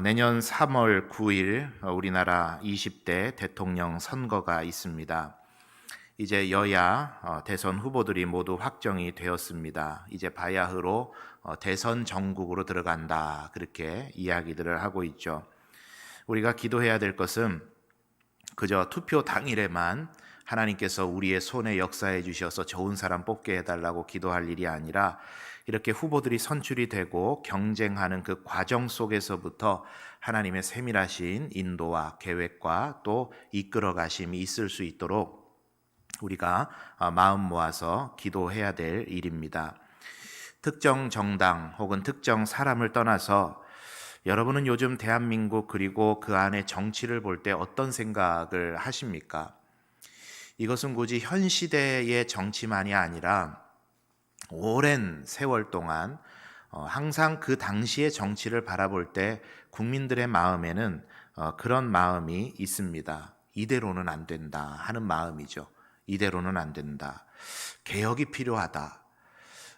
내년 3월 9일 우리나라 20대 대통령 선거가 있습니다. 이제 여야 대선 후보들이 모두 확정이 되었습니다. 이제 바야흐로 대선 정국으로 들어간다, 그렇게 이야기들을 하고 있죠. 우리가 기도해야 될 것은 그저 투표 당일에만 하나님께서 우리의 손에 역사해 주셔서 좋은 사람 뽑게 해달라고 기도할 일이 아니라 이렇게 후보들이 선출이 되고 경쟁하는 그 과정 속에서부터 하나님의 세밀하신 인도와 계획과 또 이끌어 가심이 있을 수 있도록 우리가 마음 모아서 기도해야 될 일입니다. 특정 정당 혹은 특정 사람을 떠나서 여러분은 요즘 대한민국 그리고 그 안에 정치를 볼 때 어떤 생각을 하십니까? 이것은 굳이 현 시대의 정치만이 아니라 오랜 세월 동안 항상 그 당시의 정치를 바라볼 때 국민들의 마음에는 그런 마음이 있습니다. 이대로는 안 된다 하는 마음이죠. 이대로는 안 된다. 개혁이 필요하다.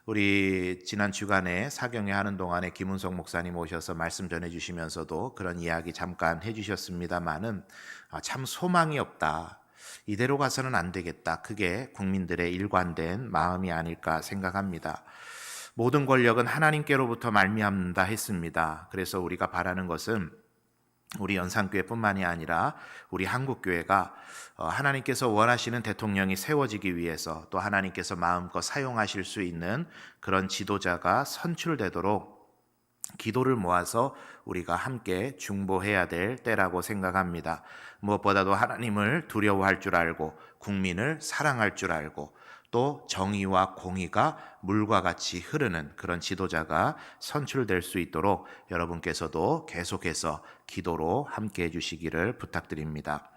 우리 지난 주간에 사경회 하는 동안에 김은석 목사님 오셔서 말씀 전해주시면서도 그런 이야기 잠깐 해주셨습니다마는 참 소망이 없다. 이대로 가서는 안 되겠다. 그게 국민들의 일관된 마음이 아닐까 생각합니다. 모든 권력은 하나님께로부터 말미암는다 했습니다. 그래서 우리가 바라는 것은 우리 연산교회뿐만이 아니라 우리 한국교회가 하나님께서 원하시는 대통령이 세워지기 위해서 또 하나님께서 마음껏 사용하실 수 있는 그런 지도자가 선출되도록 기도를 모아서 우리가 함께 중보해야 될 때라고 생각합니다. 무엇보다도 하나님을 두려워할 줄 알고 국민을 사랑할 줄 알고 또 정의와 공의가 물과 같이 흐르는 그런 지도자가 선출될 수 있도록 여러분께서도 계속해서 기도로 함께 해주시기를 부탁드립니다.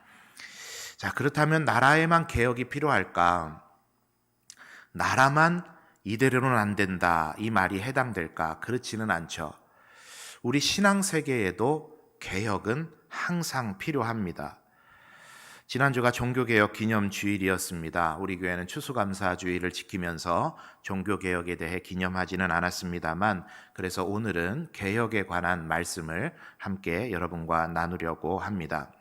자, 그렇다면 나라에만 개혁이 필요할까? 나라만 이대로는 안 된다, 이 말이 해당될까? 그렇지는 않죠. 우리 신앙세계에도 개혁은 항상 필요합니다. 지난주가 종교개혁 기념주일이었습니다. 우리 교회는 추수감사주일을 지키면서 종교개혁에 대해 기념하지는 않았습니다만, 그래서 오늘은 개혁에 관한 말씀을 함께 여러분과 나누려고 합니다.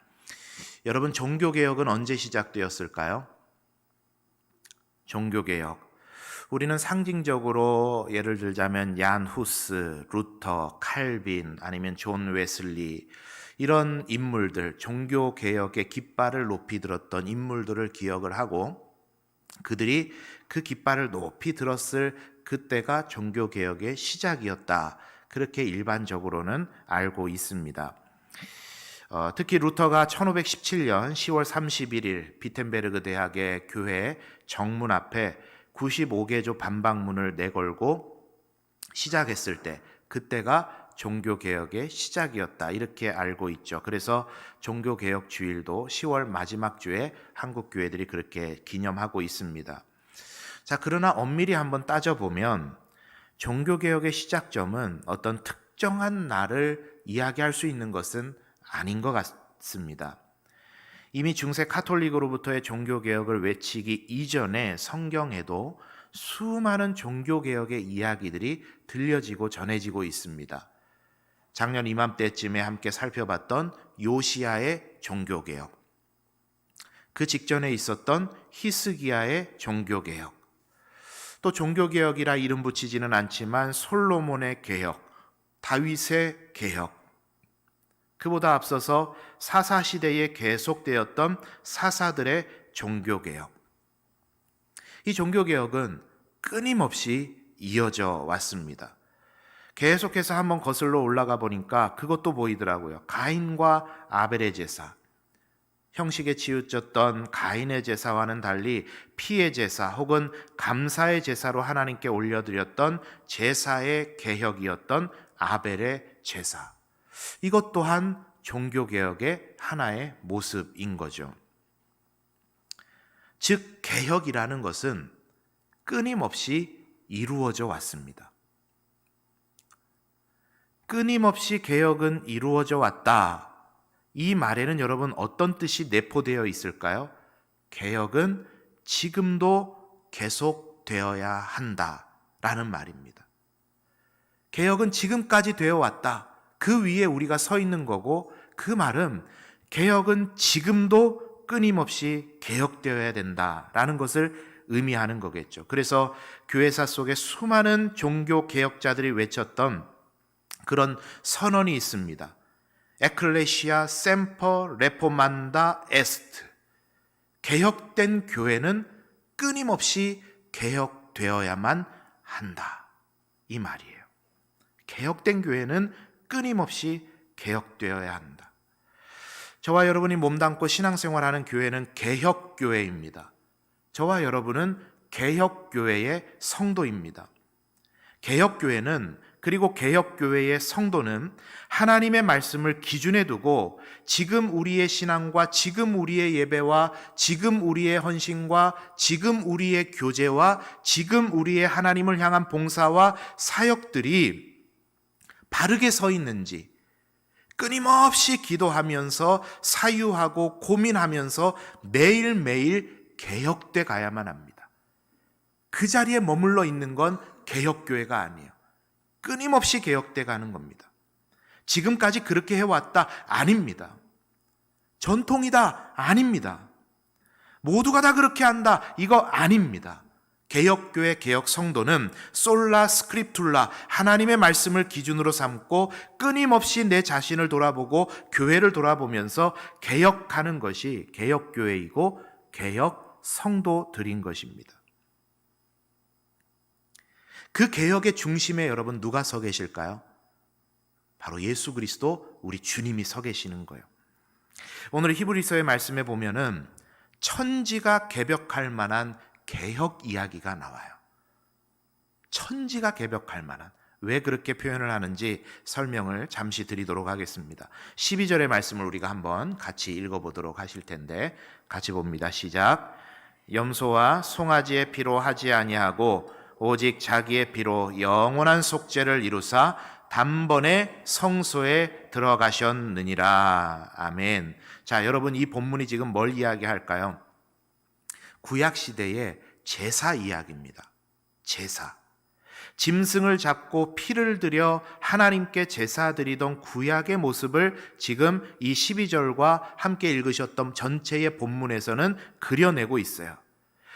여러분, 종교개혁은 언제 시작되었을까요? 종교개혁. 우리는 상징적으로 예를 들자면 얀 후스, 루터, 칼빈, 아니면 존 웨슬리, 이런 인물들, 종교개혁의 깃발을 높이 들었던 인물들을 기억을 하고 그들이 그 깃발을 높이 들었을 그때가 종교개혁의 시작이었다. 그렇게 일반적으로는 알고 있습니다. 특히 루터가 1517년 10월 31일 비텐베르그 대학의 교회 정문 앞에 95개조 반박문을 내걸고 시작했을 때, 그때가 종교개혁의 시작이었다, 이렇게 알고 있죠. 그래서 종교개혁 주일도 10월 마지막 주에 한국 교회들이 그렇게 기념하고 있습니다. 자, 그러나 엄밀히 한번 따져보면 종교개혁의 시작점은 어떤 특정한 날을 이야기할 수 있는 것은 아닌 것 같습니다. 이미 중세 카톨릭으로부터의 종교개혁을 외치기 이전에 성경에도 수많은 종교개혁의 이야기들이 들려지고 전해지고 있습니다. 작년 이맘때쯤에 함께 살펴봤던 요시야의 종교개혁, 그 직전에 있었던 히스기야의 종교개혁, 또 종교개혁이라 이름 붙이지는 않지만 솔로몬의 개혁, 다윗의 개혁, 그보다 앞서서 사사시대에 계속되었던 사사들의 종교개혁. 이 종교개혁은 끊임없이 이어져 왔습니다. 계속해서 한번 거슬러 올라가 보니까 그것도 보이더라고요. 가인과 아벨의 제사, 형식에 치우쳤던 가인의 제사와는 달리 피의 제사 혹은 감사의 제사로 하나님께 올려드렸던 제사의 개혁이었던 아벨의 제사, 이것 또한 종교개혁의 하나의 모습인 거죠. 즉, 개혁이라는 것은 끊임없이 이루어져 왔습니다. 끊임없이 개혁은 이루어져 왔다. 이 말에는 여러분 어떤 뜻이 내포되어 있을까요? 개혁은 지금도 계속되어야 한다라는 말입니다. 개혁은 지금까지 되어 왔다. 그 위에 우리가 서 있는 거고, 그 말은 개혁은 지금도 끊임없이 개혁되어야 된다라는 것을 의미하는 거겠죠. 그래서 교회사 속에 수많은 종교 개혁자들이 외쳤던 그런 선언이 있습니다. 에클레시아 셈퍼 레포만다 에스트. 개혁된 교회는 끊임없이 개혁되어야만 한다. 이 말이에요. 개혁된 교회는 끊임없이 개혁되어야 한다. 저와 여러분이 몸담고 신앙생활하는 교회는 개혁교회입니다. 저와 여러분은 개혁교회의 성도입니다. 개혁교회는, 그리고 개혁교회의 성도는 하나님의 말씀을 기준에 두고 지금 우리의 신앙과 지금 우리의 예배와 지금 우리의 헌신과 지금 우리의 교제와 지금 우리의 하나님을 향한 봉사와 사역들이 바르게 서 있는지 끊임없이 기도하면서 사유하고 고민하면서 매일매일 개혁돼 가야만 합니다. 그 자리에 머물러 있는 건 개혁교회가 아니에요. 끊임없이 개혁돼 가는 겁니다. 지금까지 그렇게 해왔다? 아닙니다. 전통이다? 아닙니다. 모두가 다 그렇게 한다? 이거 아닙니다. 개혁교회 개혁성도는 솔라 스크립툴라, 하나님의 말씀을 기준으로 삼고 끊임없이 내 자신을 돌아보고 교회를 돌아보면서 개혁하는 것이 개혁교회이고 개혁성도들인 것입니다. 그 개혁의 중심에 여러분 누가 서 계실까요? 바로 예수 그리스도 우리 주님이 서 계시는 거예요. 오늘 히브리서의 말씀에 보면은 천지가 개벽할 만한 개혁 이야기가 나와요. 천지가 개벽할 만한. 왜 그렇게 표현을 하는지 설명을 잠시 드리도록 하겠습니다. 12절의 말씀을 우리가 한번 같이 읽어보도록 하실 텐데, 같이 봅니다. 시작. 염소와 송아지의 피로 하지 아니하고 오직 자기의 피로 영원한 속죄를 이루사 단번에 성소에 들어가셨느니라. 아멘. 자, 여러분, 이 본문이 지금 뭘 이야기할까요? 구약시대의 제사 이야기입니다. 제사. 짐승을 잡고 피를 들여 하나님께 제사 드리던 구약의 모습을 지금 이 12절과 함께 읽으셨던 전체의 본문에서는 그려내고 있어요.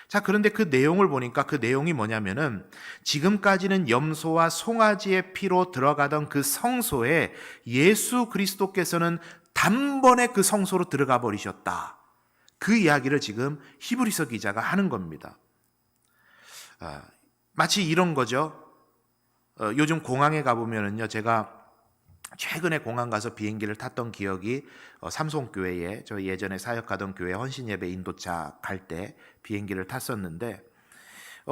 자, 그런데 그 내용을 보니까 그 내용이 뭐냐면은 지금까지는 염소와 송아지의 피로 들어가던 그 성소에 예수 그리스도께서는 단번에 그 성소로 들어가 버리셨다. 그 이야기를 지금 히브리서 기자가 하는 겁니다. 마치 이런 거죠. 요즘 공항에 가보면은요, 제가 최근에 공항 가서 비행기를 탔던 기억이 삼송교회에, 저 예전에 사역하던 교회 헌신예배 인도차 갈 때 비행기를 탔었는데,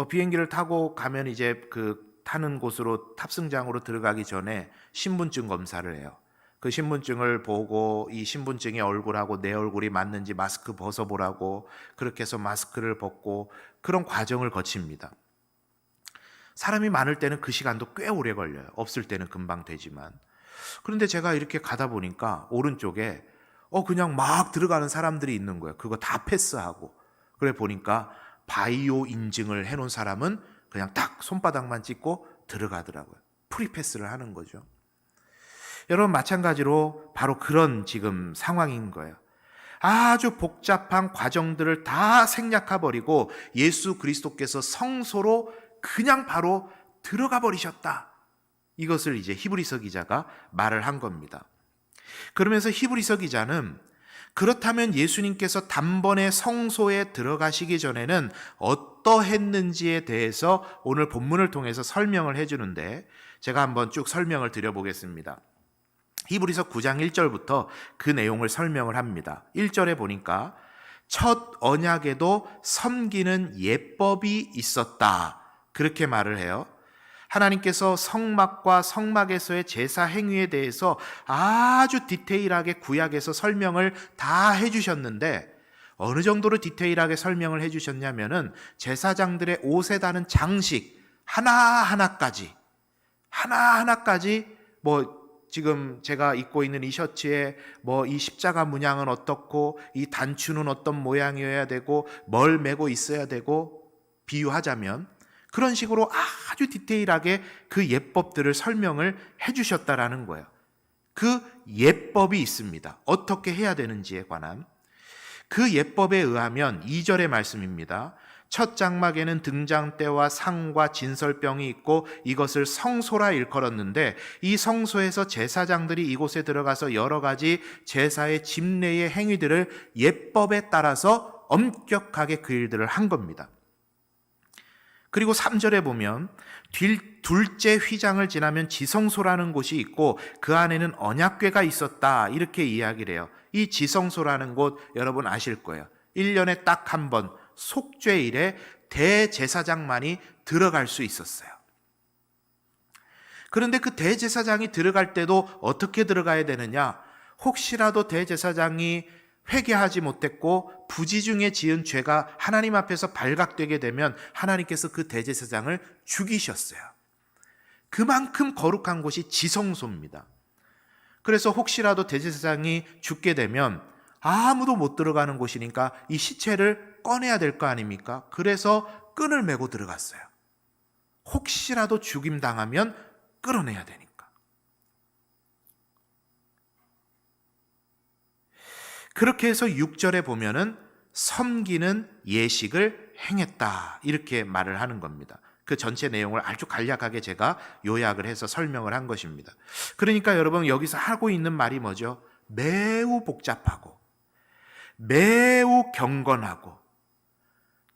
비행기를 타고 가면 이제 그 타는 곳으로 탑승장으로 들어가기 전에 신분증 검사를 해요. 그 신분증을 보고 이 신분증의 얼굴하고 내 얼굴이 맞는지 마스크 벗어보라고, 그렇게 해서 마스크를 벗고 그런 과정을 거칩니다. 사람이 많을 때는 그 시간도 꽤 오래 걸려요. 없을 때는 금방 되지만. 그런데 제가 이렇게 가다 보니까 오른쪽에 그냥 막 들어가는 사람들이 있는 거예요. 그거 다 패스하고. 그래 보니까 바이오 인증을 해놓은 사람은 그냥 딱 손바닥만 찍고 들어가더라고요. 프리패스를 하는 거죠. 여러분, 마찬가지로 바로 그런 지금 상황인 거예요. 아주 복잡한 과정들을 다 생략해버리고 예수 그리스도께서 성소로 그냥 바로 들어가 버리셨다. 이것을 이제 히브리서 기자가 말을 한 겁니다. 그러면서 히브리서 기자는 그렇다면 예수님께서 단번에 성소에 들어가시기 전에는 어떠했는지에 대해서 오늘 본문을 통해서 설명을 해주는데, 제가 한번 쭉 설명을 드려보겠습니다. 히브리서 9장 1절부터 그 내용을 설명을 합니다. 1절에 보니까 첫 언약에도 섬기는 예법이 있었다, 그렇게 말을 해요. 하나님께서 성막과 성막에서의 제사 행위에 대해서 아주 디테일하게 구약에서 설명을 다 해주셨는데, 어느 정도로 디테일하게 설명을 해주셨냐면은 제사장들의 옷에 다는 장식 하나하나까지 지금 제가 입고 있는 이 셔츠에 이 십자가 문양은 어떻고, 이 단추는 어떤 모양이어야 되고, 뭘 메고 있어야 되고, 비유하자면 그런 식으로 아주 디테일하게 그 예법들을 설명을 해주셨다라는 거예요. 그 예법이 있습니다. 어떻게 해야 되는지에 관한. 그 예법에 의하면 2절의 말씀입니다. 첫 장막에는 등잔대와 상과 진설병이 있고 이것을 성소라 일컬었는데, 이 성소에서 제사장들이 이곳에 들어가서 여러 가지 제사의 집례의 행위들을 예법에 따라서 엄격하게 그 일들을 한 겁니다. 그리고 3절에 보면 둘째 휘장을 지나면 지성소라는 곳이 있고 그 안에는 언약궤가 있었다, 이렇게 이야기를 해요. 이 지성소라는 곳 여러분 아실 거예요. 1년에 딱 한 번 속죄일에 대제사장만이 들어갈 수 있었어요. 그런데 그 대제사장이 들어갈 때도 어떻게 들어가야 되느냐? 혹시라도 대제사장이 회개하지 못했고 부지 중에 지은 죄가 하나님 앞에서 발각되게 되면 하나님께서 그 대제사장을 죽이셨어요. 그만큼 거룩한 곳이 지성소입니다. 그래서 혹시라도 대제사장이 죽게 되면 아무도 못 들어가는 곳이니까 이 시체를 꺼내야 될 거 아닙니까? 그래서 끈을 메고 들어갔어요. 혹시라도 죽임당하면 끌어내야 되니까. 그렇게 해서 6절에 보면은 섬기는 예식을 행했다, 이렇게 말을 하는 겁니다. 그 전체 내용을 아주 간략하게 제가 요약을 해서 설명을 한 것입니다. 그러니까 여러분 여기서 하고 있는 말이 뭐죠? 매우 복잡하고 매우 경건하고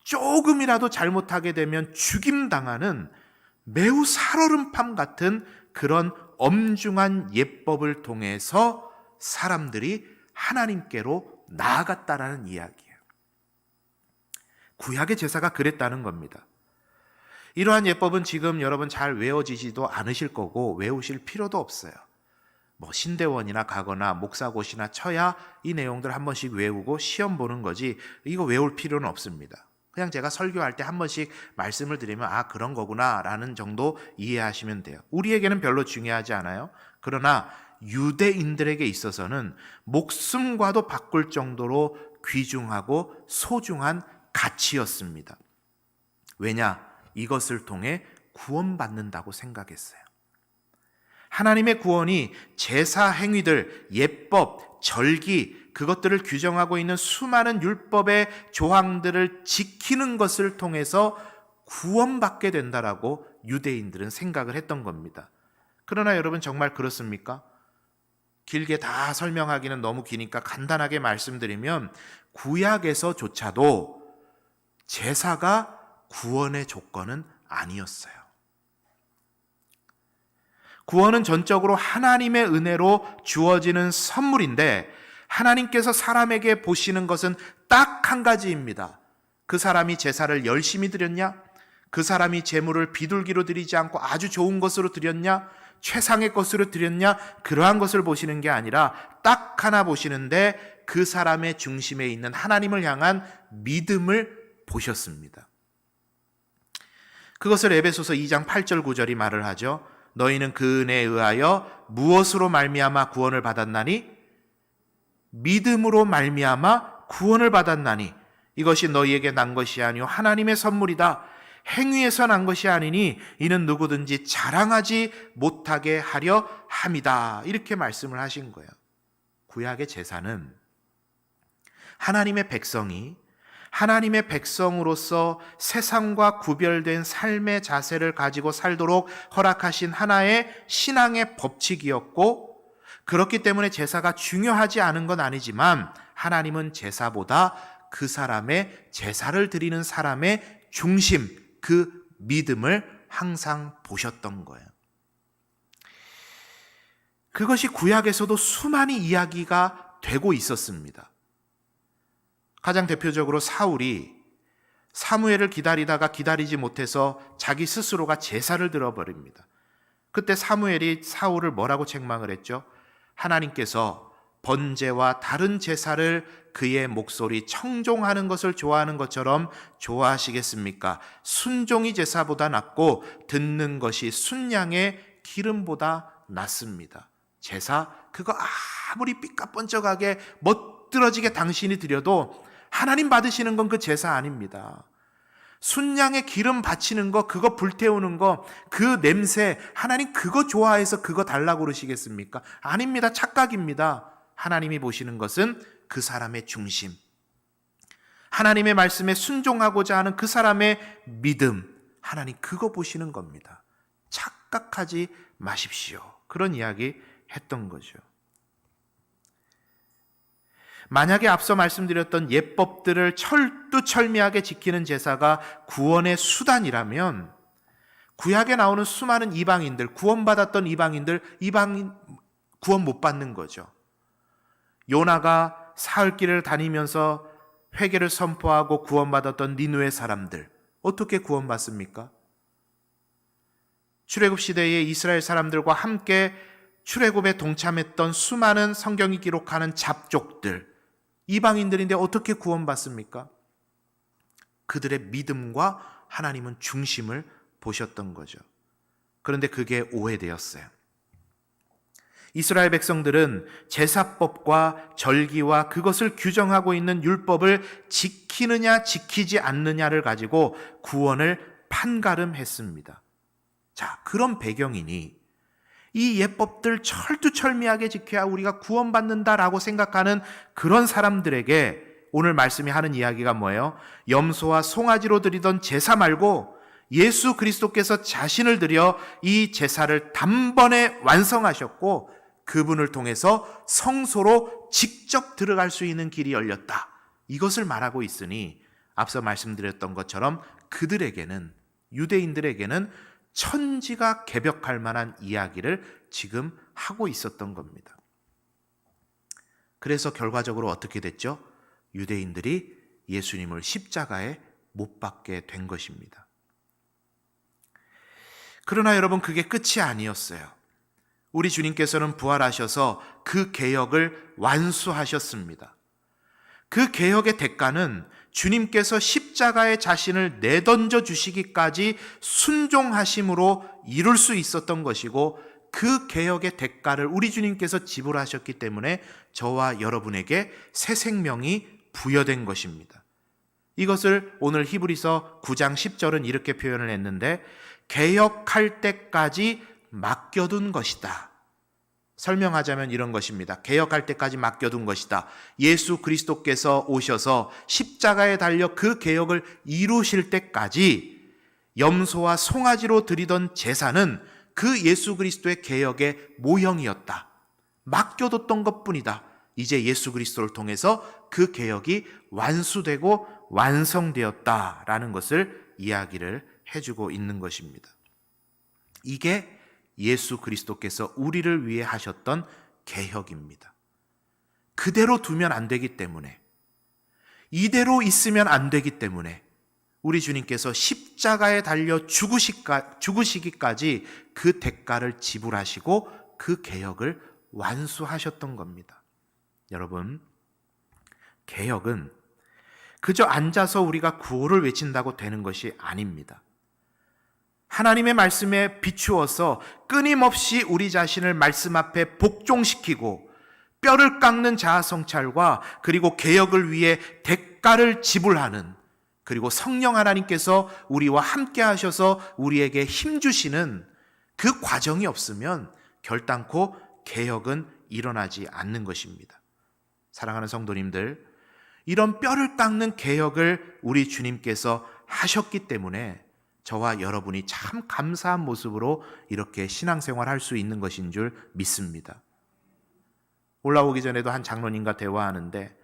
조금이라도 잘못하게 되면 죽임당하는 매우 살얼음판 같은 그런 엄중한 예법을 통해서 사람들이 하나님께로 나아갔다라는 이야기예요. 구약의 제사가 그랬다는 겁니다. 이러한 예법은 지금 여러분 잘 외워지지도 않으실 거고 외우실 필요도 없어요. 신대원이나 가거나 목사고시나 쳐야 이 내용들 한 번씩 외우고 시험 보는 거지 이거 외울 필요는 없습니다. 그냥 제가 설교할 때 한 번씩 말씀을 드리면 그런 거구나 라는 정도 이해하시면 돼요. 우리에게는 별로 중요하지 않아요. 그러나 유대인들에게 있어서는 목숨과도 바꿀 정도로 귀중하고 소중한 가치였습니다. 왜냐? 이것을 통해 구원받는다고 생각했어요. 하나님의 구원이 제사 행위들, 예법, 절기, 그것들을 규정하고 있는 수많은 율법의 조항들을 지키는 것을 통해서 구원받게 된다라고 유대인들은 생각을 했던 겁니다. 그러나 여러분 정말 그렇습니까? 길게 다 설명하기는 너무 기니까 간단하게 말씀드리면 구약에서조차도 제사가 구원의 조건은 아니었어요. 구원은 전적으로 하나님의 은혜로 주어지는 선물인데 하나님께서 사람에게 보시는 것은 딱 한 가지입니다. 그 사람이 제사를 열심히 드렸냐? 그 사람이 제물을 비둘기로 드리지 않고 아주 좋은 것으로 드렸냐? 최상의 것으로 드렸냐? 그러한 것을 보시는 게 아니라 딱 하나 보시는데 그 사람의 중심에 있는 하나님을 향한 믿음을 보셨습니다. 그것을 에베소서 2장 8절 9절이 말을 하죠. 너희는 그 은혜에 의하여 무엇으로 말미암아 구원을 받았나니? 믿음으로 말미암아 구원을 받았나니 이것이 너희에게 난 것이 아니요 하나님의 선물이다. 행위에서 난 것이 아니니 이는 누구든지 자랑하지 못하게 하려 함이다. 이렇게 말씀을 하신 거예요. 구약의 제사는 하나님의 백성이 하나님의 백성으로서 세상과 구별된 삶의 자세를 가지고 살도록 허락하신 하나의 신앙의 법칙이었고, 그렇기 때문에 제사가 중요하지 않은 건 아니지만 하나님은 제사보다 그 사람의 제사를 드리는 사람의 중심, 그 믿음을 항상 보셨던 거예요. 그것이 구약에서도 수많은 이야기가 되고 있었습니다. 가장 대표적으로 사울이 사무엘을 기다리다가 기다리지 못해서 자기 스스로가 제사를 들어버립니다. 그때 사무엘이 사울을 뭐라고 책망을 했죠? 하나님께서 번제와 다른 제사를 그의 목소리 청종하는 것을 좋아하는 것처럼 좋아하시겠습니까? 순종이 제사보다 낫고 듣는 것이 순양의 기름보다 낫습니다. 제사 그거 아무리 삐까뻔쩍하게 멋들어지게 당신이 드려도 하나님 받으시는 건 그 제사 아닙니다. 순양의 기름 바치는 거, 그거 불태우는 거, 그 냄새, 하나님 그거 좋아해서 그거 달라고 그러시겠습니까? 아닙니다. 착각입니다. 하나님이 보시는 것은 그 사람의 중심, 하나님의 말씀에 순종하고자 하는 그 사람의 믿음, 하나님 그거 보시는 겁니다. 착각하지 마십시오. 그런 이야기 했던 거죠. 만약에 앞서 말씀드렸던 예법들을 철두철미하게 지키는 제사가 구원의 수단이라면 구약에 나오는 수많은 이방인들, 구원받았던 이방인들, 구원 못 받는 거죠. 요나가 사흘길을 다니면서 회개를 선포하고 구원받았던 니느웨 사람들, 어떻게 구원받습니까? 출애굽 시대에 이스라엘 사람들과 함께 출애굽에 동참했던 수많은 성경이 기록하는 잡족들, 이방인들인데 어떻게 구원받습니까? 그들의 믿음과 하나님은 중심을 보셨던 거죠. 그런데 그게 오해되었어요. 이스라엘 백성들은 제사법과 절기와 그것을 규정하고 있는 율법을 지키느냐 지키지 않느냐를 가지고 구원을 판가름했습니다. 자, 그런 배경이니 이 예법들 철두철미하게 지켜야 우리가 구원받는다라고 생각하는 그런 사람들에게 오늘 말씀이 하는 이야기가 뭐예요? 염소와 송아지로 드리던 제사 말고 예수 그리스도께서 자신을 들여 이 제사를 단번에 완성하셨고 그분을 통해서 성소로 직접 들어갈 수 있는 길이 열렸다. 이것을 말하고 있으니 앞서 말씀드렸던 것처럼 그들에게는, 유대인들에게는 천지가 개벽할 만한 이야기를 지금 하고 있었던 겁니다. 그래서 결과적으로 어떻게 됐죠? 유대인들이 예수님을 십자가에 못 박게 된 것입니다. 그러나 여러분, 그게 끝이 아니었어요. 우리 주님께서는 부활하셔서 그 개혁을 완수하셨습니다. 그 개혁의 대가는 주님께서 십자가에 자신을 내던져 주시기까지 순종하심으로 이룰 수 있었던 것이고, 그 개혁의 대가를 우리 주님께서 지불하셨기 때문에 저와 여러분에게 새 생명이 부여된 것입니다. 이것을 오늘 히브리서 9장 10절은 이렇게 표현을 했는데, 개혁할 때까지 맡겨둔 것이다. 설명하자면 이런 것입니다. 개혁할 때까지 맡겨둔 것이다. 예수 그리스도께서 오셔서 십자가에 달려 그 개혁을 이루실 때까지 염소와 송아지로 드리던 제사는 그 예수 그리스도의 개혁의 모형이었다. 맡겨뒀던 것뿐이다. 이제 예수 그리스도를 통해서 그 개혁이 완수되고 완성되었다라는 것을 이야기를 해주고 있는 것입니다. 이게 예수 그리스도께서 우리를 위해 하셨던 개혁입니다. 그대로 두면 안 되기 때문에, 이대로 있으면 안 되기 때문에 우리 주님께서 십자가에 달려 죽으시기까지 그 대가를 지불하시고 그 개혁을 완수하셨던 겁니다. 여러분, 개혁은 그저 앉아서 우리가 구호를 외친다고 되는 것이 아닙니다. 하나님의 말씀에 비추어서 끊임없이 우리 자신을 말씀 앞에 복종시키고 뼈를 깎는 자아성찰과 그리고 개혁을 위해 대가를 지불하는, 그리고 성령 하나님께서 우리와 함께 하셔서 우리에게 힘주시는 그 과정이 없으면 결단코 개혁은 일어나지 않는 것입니다. 사랑하는 성도님들, 이런 뼈를 깎는 개혁을 우리 주님께서 하셨기 때문에 저와 여러분이 참 감사한 모습으로 이렇게 신앙생활 할 수 있는 것인 줄 믿습니다. 올라오기 전에도 한 장로님과 대화하는데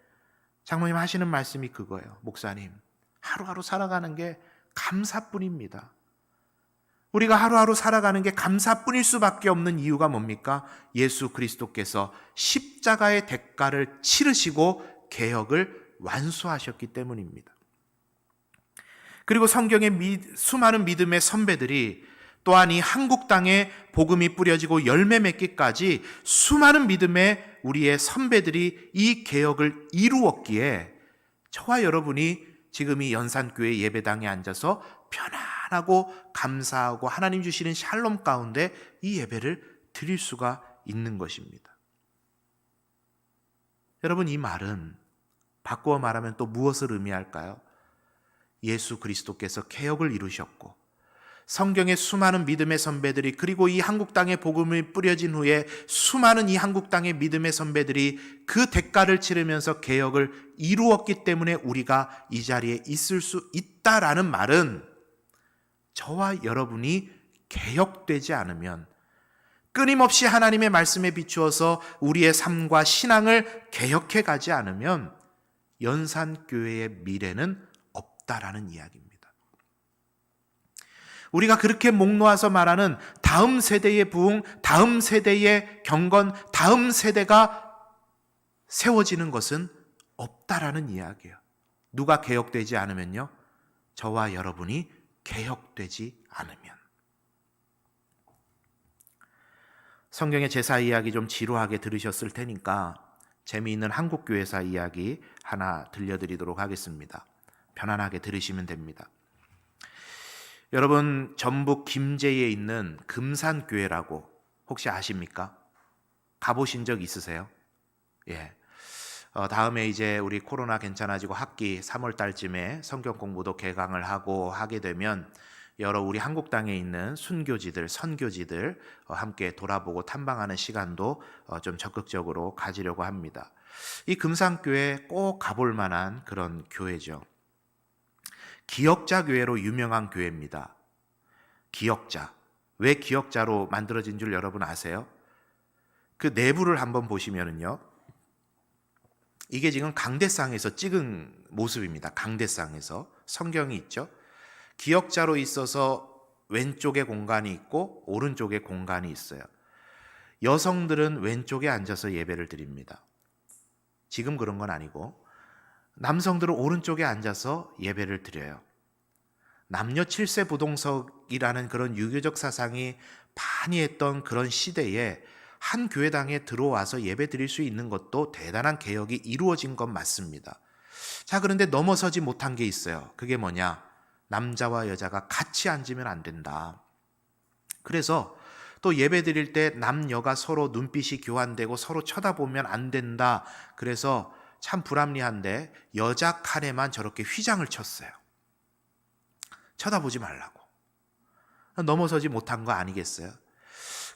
장로님 하시는 말씀이 그거예요. 목사님, 하루하루 살아가는 게 감사뿐입니다. 우리가 하루하루 살아가는 게 감사뿐일 수밖에 없는 이유가 뭡니까? 예수 그리스도께서 십자가의 대가를 치르시고 개혁을 완수하셨기 때문입니다. 그리고 성경의 수많은 믿음의 선배들이, 또한 이 한국 땅에 복음이 뿌려지고 열매 맺기까지 수많은 믿음의 우리의 선배들이 이 개혁을 이루었기에 저와 여러분이 지금 이 연산교회 예배당에 앉아서 편안하고 감사하고 하나님 주시는 샬롬 가운데 이 예배를 드릴 수가 있는 것입니다. 여러분, 이 말은 바꾸어 말하면 또 무엇을 의미할까요? 예수 그리스도께서 개혁을 이루셨고 성경의 수많은 믿음의 선배들이, 그리고 이 한국 땅에 복음이 뿌려진 후에 수많은 이 한국 땅의 믿음의 선배들이 그 대가를 치르면서 개혁을 이루었기 때문에 우리가 이 자리에 있을 수 있다라는 말은, 저와 여러분이 개혁되지 않으면, 끊임없이 하나님의 말씀에 비추어서 우리의 삶과 신앙을 개혁해 가지 않으면 연산교회의 미래는 없다라는 이야기입니다. 우리가 그렇게 목 놓아서 말하는 다음 세대의 부흥, 다음 세대의 경건, 다음 세대가 세워지는 것은 없다라는 이야기예요. 누가 개혁되지 않으면요? 저와 여러분이 개혁되지 않으면. 성경의 제사 이야기 좀 지루하게 들으셨을 테니까 재미있는 한국교회사 이야기 하나 들려드리도록 하겠습니다. 편안하게 들으시면 됩니다. 여러분, 전북 김제에 있는 금산교회라고 혹시 아십니까? 가보신 적 있으세요? 예. 다음에 이제 우리 코로나 괜찮아지고 학기 3월 달쯤에 성경 공부도 개강을 하고 하게 되면 여러 우리 한국 땅에 있는 순교지들, 선교지들 함께 돌아보고 탐방하는 시간도 좀 적극적으로 가지려고 합니다. 이 금산교회 꼭 가볼 만한 그런 교회죠. 기역자 교회로 유명한 교회입니다. 기역자. 왜 기역자로 만들어진 줄 여러분 아세요? 그 내부를 한번 보시면은요, 이게 지금 강대상에서 찍은 모습입니다. 강대상에서 성경이 있죠. 기역자로 있어서 왼쪽에 공간이 있고 오른쪽에 공간이 있어요. 여성들은 왼쪽에 앉아서 예배를 드립니다. 지금 그런 건 아니고 남성들은 오른쪽에 앉아서 예배를 드려요. 남녀 7세 부동석이라는 그런 유교적 사상이 반의했던 그런 시대에 한 교회당에 들어와서 예배 드릴 수 있는 것도 대단한 개혁이 이루어진 건 맞습니다. 자, 그런데 넘어서지 못한 게 있어요. 그게 뭐냐? 남자와 여자가 같이 앉으면 안 된다. 그래서 또 예배 드릴 때 남녀가 서로 눈빛이 교환되고 서로 쳐다보면 안 된다. 그래서 참 불합리한데 여자 칸에만 저렇게 휘장을 쳤어요. 쳐다보지 말라고. 넘어서지 못한 거 아니겠어요?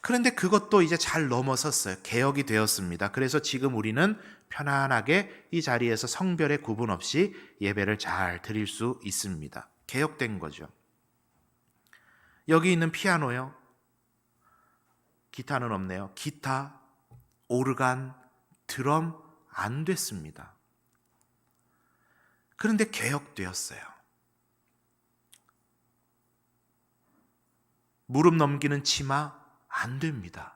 그런데 그것도 이제 잘 넘어섰어요. 개혁이 되었습니다. 그래서 지금 우리는 편안하게 이 자리에서 성별의 구분 없이 예배를 잘 드릴 수 있습니다. 개혁된 거죠. 여기 있는 피아노요. 기타는 없네요. 기타, 오르간, 드럼 안 됐습니다. 그런데 개혁되었어요. 무릎 넘기는 치마 안 됩니다.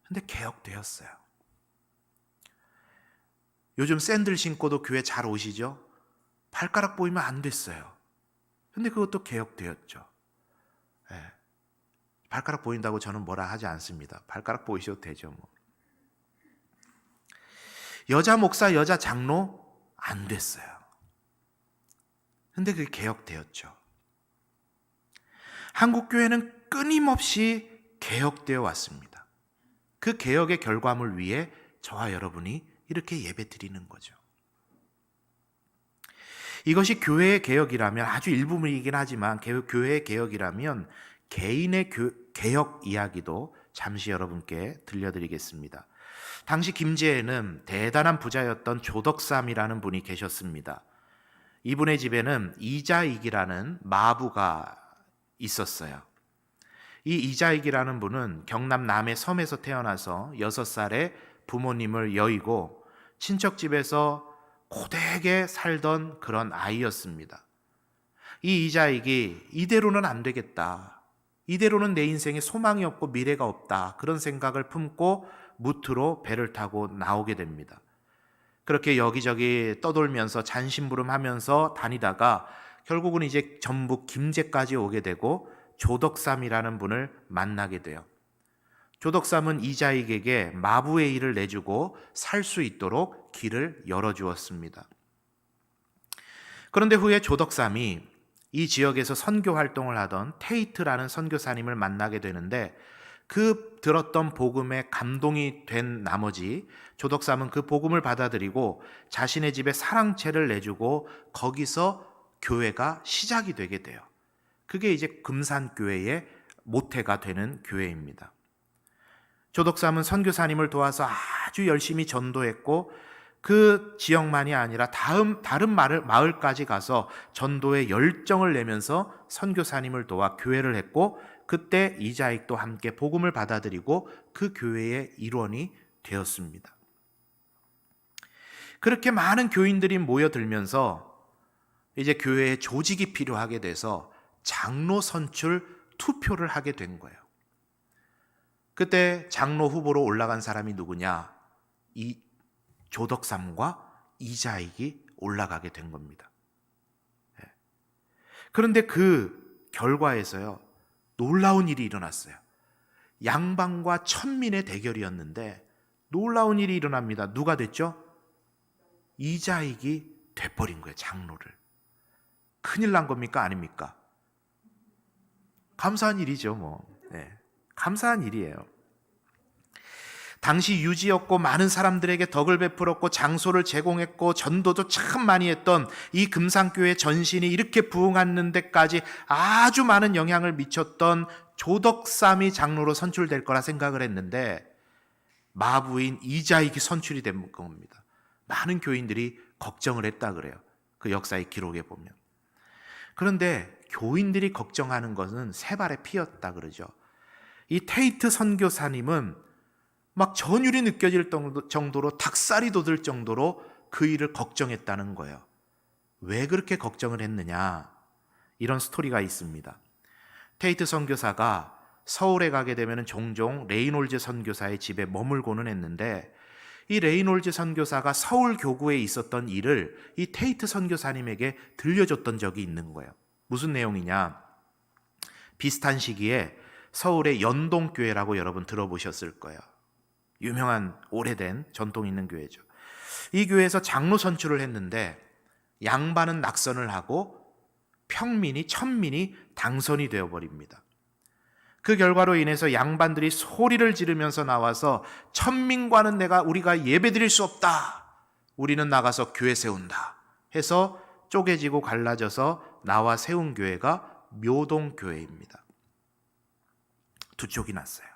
근데 개혁되었어요. 요즘 샌들 신고도 교회 잘 오시죠? 발가락 보이면 안 됐어요. 근데 그것도 개혁되었죠. 네. 발가락 보인다고 저는 뭐라 하지 않습니다. 발가락 보이셔도 되죠. 뭐. 여자 목사, 여자 장로 안 됐어요. 근데 그게 개혁되었죠. 한국교회는 끊임없이 개혁되어 왔습니다. 그 개혁의 결과물 위에 저와 여러분이 이렇게 예배 드리는 거죠. 이것이 교회의 개혁이라면, 아주 일부분이긴 하지만 교회의 개혁이라면 개인의 개혁 이야기도 잠시 여러분께 들려드리겠습니다. 당시 김제에는 대단한 부자였던 조덕삼이라는 분이 계셨습니다. 이분의 집에는 이자익이라는 마부가 있었어요. 이 이자익이라는 분은 경남 남해 섬에서 태어나서 6살에 부모님을 여의고 친척집에서 고되게 살던 그런 아이였습니다. 이 이자익이 이대로는 안 되겠다. 이대로는 내 인생에 소망이 없고 미래가 없다. 그런 생각을 품고 무트로 배를 타고 나오게 됩니다. 그렇게 여기저기 떠돌면서 잔심부름하면서 다니다가 결국은 이제 전북 김제까지 오게 되고 조덕삼이라는 분을 만나게 돼요. 조덕삼은 이자익에게 마부의 일을 내주고 살 수 있도록 길을 열어주었습니다. 그런데 후에 조덕삼이 이 지역에서 선교 활동을 하던 테이트라는 선교사님을 만나게 되는데 그 들었던 복음에 감동이 된 나머지 조덕삼은 그 복음을 받아들이고 자신의 집에 사랑채를 내주고 거기서 교회가 시작이 되게 돼요. 그게 이제 금산교회의 모태가 되는 교회입니다. 조덕삼은 선교사님을 도와서 아주 열심히 전도했고 그 지역만이 아니라 다른 마을까지 가서 전도에 열정을 내면서 선교사님을 도와 교회를 했고 그때 이자익도 함께 복음을 받아들이고 그 교회의 일원이 되었습니다. 그렇게 많은 교인들이 모여들면서 이제 교회에 조직이 필요하게 돼서 장로 선출 투표를 하게 된 거예요. 그때 장로 후보로 올라간 사람이 누구냐? 이 조덕삼과 이자익이 올라가게 된 겁니다. 그런데 그 결과에서요, 놀라운 일이 일어났어요. 양반과 천민의 대결이었는데 놀라운 일이 일어납니다. 누가 됐죠? 이자익이 돼버린 거예요, 장로를. 큰일 난 겁니까? 아닙니까? 감사한 일이죠, 뭐. 네, 감사한 일이에요. 당시 유지였고 많은 사람들에게 덕을 베풀었고 장소를 제공했고 전도도 참 많이 했던 이 금산교회 전신이 이렇게 부흥하는 데까지 아주 많은 영향을 미쳤던 조덕삼이 장로로 선출될 거라 생각을 했는데 마부인 이자익이 선출이 된 겁니다. 많은 교인들이 걱정을 했다 그래요. 그 역사의 기록에 보면. 그런데 교인들이 걱정하는 것은 세 발의 피였다 그러죠. 이 테이트 선교사님은 막 전율이 느껴질 정도로 닭살이 돋을 정도로 그 일을 걱정했다는 거예요. 왜 그렇게 걱정을 했느냐? 이런 스토리가 있습니다. 테이트 선교사가 서울에 가게 되면 종종 레이놀즈 선교사의 집에 머물고는 했는데 이 레이놀즈 선교사가 서울 교구에 있었던 일을 이 테이트 선교사님에게 들려줬던 적이 있는 거예요. 무슨 내용이냐? 비슷한 시기에 서울의 연동교회라고 여러분 들어보셨을 거예요. 유명한 오래된 전통 있는 교회죠. 이 교회에서 장로 선출을 했는데 양반은 낙선을 하고 천민이 당선이 되어버립니다. 그 결과로 인해서 양반들이 소리를 지르면서 나와서 천민과는 우리가 예배드릴 수 없다. 우리는 나가서 교회 세운다. 해서 쪼개지고 갈라져서 나와 세운 교회가 묘동교회입니다. 두 쪽이 났어요.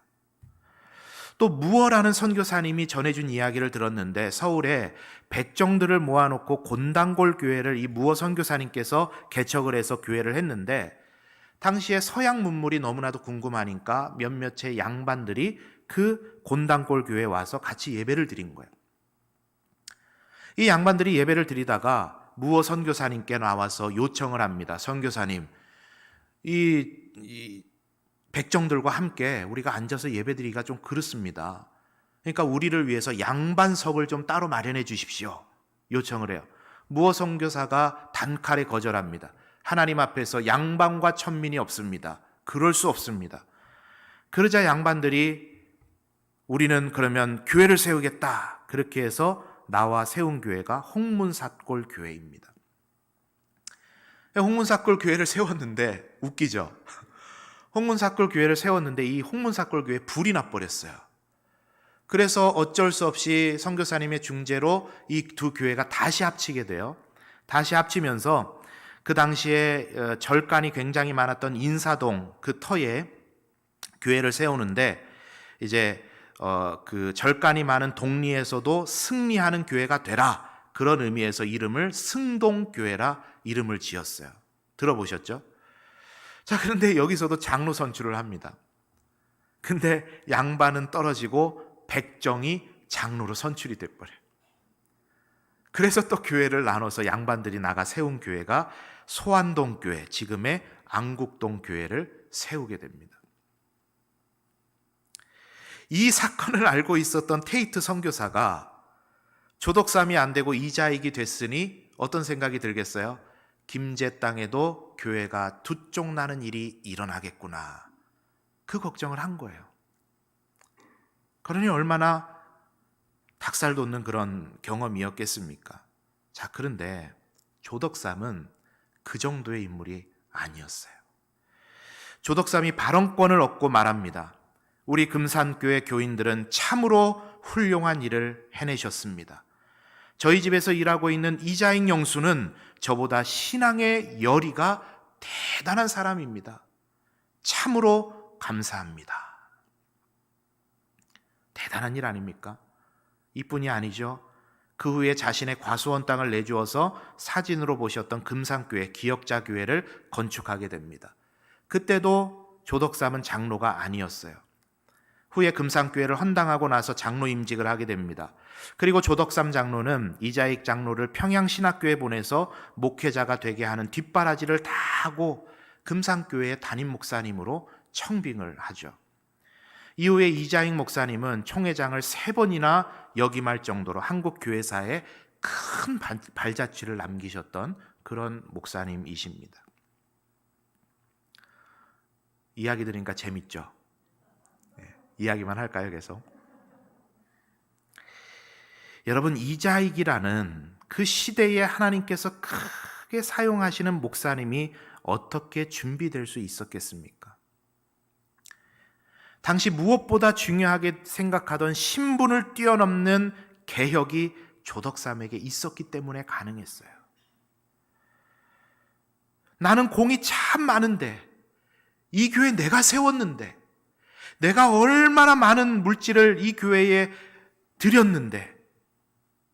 또 무어라는 선교사님이 전해준 이야기를 들었는데 서울에 백정들을 모아놓고 곤단골 교회를 이 무어 선교사님께서 개척을 해서 교회를 했는데 당시에 서양 문물이 너무나도 궁금하니까 몇몇의 양반들이 그 곤단골 교회에 와서 같이 예배를 드린 거예요. 이 양반들이 예배를 드리다가 무어 선교사님께 나와서 요청을 합니다. 선교사님, 이 백정들과 함께 우리가 앉아서 예배드리기가 좀 그렇습니다. 그러니까 우리를 위해서 양반석을 좀 따로 마련해 주십시오. 요청을 해요. 무어 선교사가 단칼에 거절합니다. 하나님 앞에서 양반과 천민이 없습니다. 그럴 수 없습니다. 그러자 양반들이 우리는 그러면 교회를 세우겠다. 그렇게 해서 나와 세운 교회가 홍문삿골 교회입니다. 홍문삿골 교회를 세웠는데 웃기죠? 홍문삿골 교회를 세웠는데 이 홍문삿골 교회에 불이 나버렸어요. 그래서 어쩔 수 없이 선교사님의 중재로 이 두 교회가 다시 합치게 돼요. 다시 합치면서 그 당시에 절간이 굉장히 많았던 인사동 그 터에 교회를 세우는데 이제 그 절간이 많은 동리에서도 승리하는 교회가 되라. 그런 의미에서 이름을 승동교회라 이름을 지었어요. 들어보셨죠? 자, 그런데 여기서도 장로 선출을 합니다. 근데 양반은 떨어지고 백정이 장로로 선출이 돼버려요. 그래서 또 교회를 나눠서 양반들이 나가 세운 교회가 소안동 교회, 지금의 안국동 교회를 세우게 됩니다. 이 사건을 알고 있었던 테이트 선교사가 조덕삼이 안 되고 이자익이 됐으니 어떤 생각이 들겠어요? 김제 땅에도 교회가 두 쪽 나는 일이 일어나겠구나. 그 걱정을 한 거예요. 그러니 얼마나 닭살 돋는 그런 경험이었겠습니까? 자, 그런데 조덕삼은 그 정도의 인물이 아니었어요. 조덕삼이 발언권을 얻고 말합니다. 우리 금산교회 교인들은 참으로 훌륭한 일을 해내셨습니다. 저희 집에서 일하고 있는 이자익 영수는 저보다 신앙의 열의가 대단한 사람입니다. 참으로 감사합니다. 대단한 일 아닙니까? 이뿐이 아니죠. 그 후에 자신의 과수원 땅을 내주어서 사진으로 보셨던 금산교회, 기역자교회를 건축하게 됩니다. 그때도 조덕삼은 장로가 아니었어요. 후에 금산교회를 헌당하고 나서 장로 임직을 하게 됩니다. 그리고 조덕삼 장로는 이자익 장로를 평양신학교에 보내서 목회자가 되게 하는 뒷바라지를 다 하고 금산교회의 담임 목사님으로 청빙을 하죠. 이후에 이자익 목사님은 총회장을 3번이나 역임할 정도로 한국 교회사에 큰 발자취를 남기셨던 그런 목사님이십니다. 이야기 들으니까 재밌죠? 이야기만 할까요, 계속? 여러분, 이자익이라는 그 시대에 하나님께서 크게 사용하시는 목사님이 어떻게 준비될 수 있었겠습니까? 당시 무엇보다 중요하게 생각하던 신분을 뛰어넘는 개혁이 조덕삼에게 있었기 때문에 가능했어요. 나는 공이 참 많은데, 이 교회 내가 세웠는데, 내가 얼마나 많은 물질을 이 교회에 드렸는데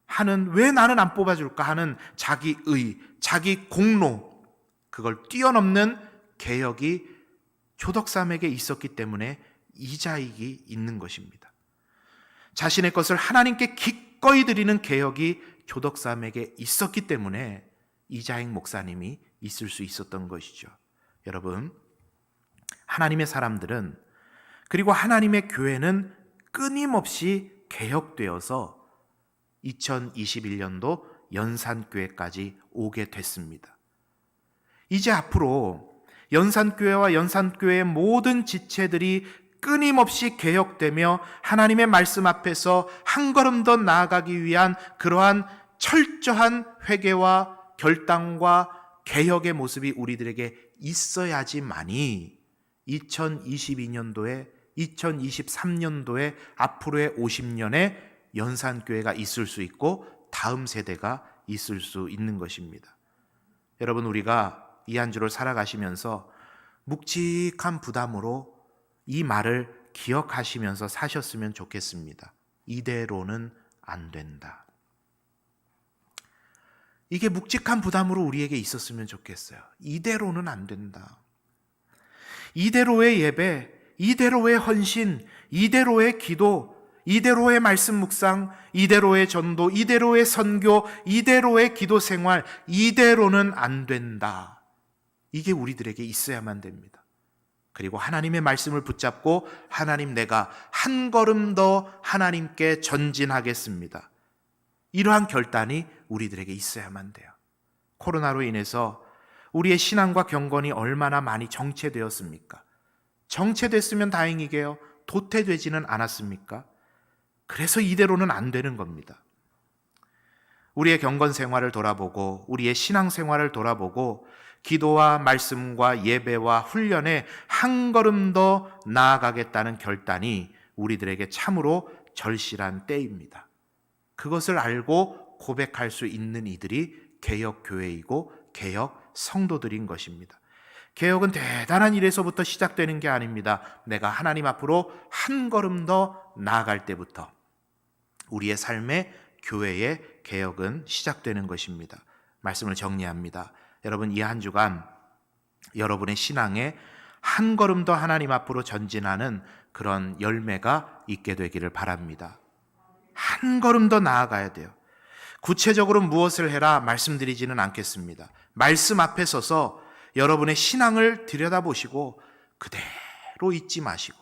하는, 왜 나는 안 뽑아줄까 하는 자기의, 자기 공로, 그걸 뛰어넘는 개혁이 조덕삼에게 있었기 때문에 이자익이 있는 것입니다. 자신의 것을 하나님께 기꺼이 드리는 개혁이 조덕삼에게 있었기 때문에 이자익 목사님이 있을 수 있었던 것이죠. 여러분, 하나님의 사람들은, 그리고 하나님의 교회는 끊임없이 개혁되어서 2021년도 연산교회까지 오게 됐습니다. 이제 앞으로 연산교회와 연산교회의 모든 지체들이 끊임없이 개혁되며 하나님의 말씀 앞에서 한 걸음 더 나아가기 위한 그러한 철저한 회개와 결단과 개혁의 모습이 우리들에게 있어야지만이 2022년도에 2023년도에 앞으로의 50년에 연산교회가 있을 수 있고 다음 세대가 있을 수 있는 것입니다. 여러분, 우리가 이 한 주를 살아가시면서 묵직한 부담으로 이 말을 기억하시면서 사셨으면 좋겠습니다. 이대로는 안 된다. 이게 묵직한 부담으로 우리에게 있었으면 좋겠어요. 이대로는 안 된다. 이대로의 예배, 이대로의 헌신, 이대로의 기도, 이대로의 말씀 묵상, 이대로의 전도, 이대로의 선교, 이대로의 기도 생활, 이대로는 안 된다. 이게 우리들에게 있어야만 됩니다. 그리고 하나님의 말씀을 붙잡고 하나님, 내가 한 걸음 더 하나님께 전진하겠습니다. 이러한 결단이 우리들에게 있어야만 돼요. 코로나로 인해서 우리의 신앙과 경건이 얼마나 많이 정체되었습니까? 정체됐으면 다행이게요. 도태되지는 않았습니까? 그래서 이대로는 안 되는 겁니다. 우리의 경건 생활을 돌아보고 우리의 신앙 생활을 돌아보고 기도와 말씀과 예배와 훈련에 한 걸음 더 나아가겠다는 결단이 우리들에게 참으로 절실한 때입니다. 그것을 알고 고백할 수 있는 이들이 개혁교회이고 개혁 성도들인 것입니다. 개혁은 대단한 일에서부터 시작되는 게 아닙니다. 내가 하나님 앞으로 한 걸음 더 나아갈 때부터 우리의 삶의 교회의 개혁은 시작되는 것입니다. 말씀을 정리합니다. 여러분, 이 한 주간 여러분의 신앙에 한 걸음 더 하나님 앞으로 전진하는 그런 열매가 있게 되기를 바랍니다. 한 걸음 더 나아가야 돼요. 구체적으로 무엇을 해라 말씀드리지는 않겠습니다. 말씀 앞에 서서 여러분의 신앙을 들여다보시고 그대로 잊지 마시고,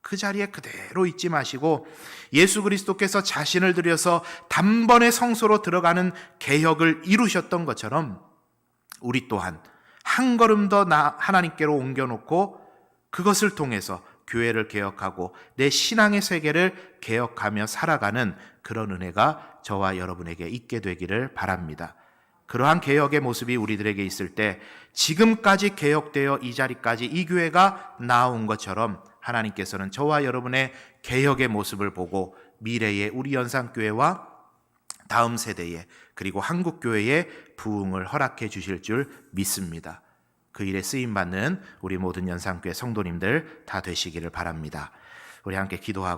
그 자리에 그대로 있지 마시고, 예수 그리스도께서 자신을 들여서 단번에 성소로 들어가는 개혁을 이루셨던 것처럼 우리 또한 한 걸음 더 하나님께로 옮겨놓고 그것을 통해서 교회를 개혁하고 내 신앙의 세계를 개혁하며 살아가는 그런 은혜가 저와 여러분에게 있게 되기를 바랍니다. 그러한 개혁의 모습이 우리들에게 있을 때 지금까지 개혁되어 이 자리까지 이 교회가 나온 것처럼 하나님께서는 저와 여러분의 개혁의 모습을 보고 미래의 우리 연산교회와 다음 세대에 그리고 한국 교회에 부흥을 허락해 주실 줄 믿습니다. 그 일에 쓰임 받는 우리 모든 연상교회 성도님들 다 되시기를 바랍니다. 우리 함께 기도하고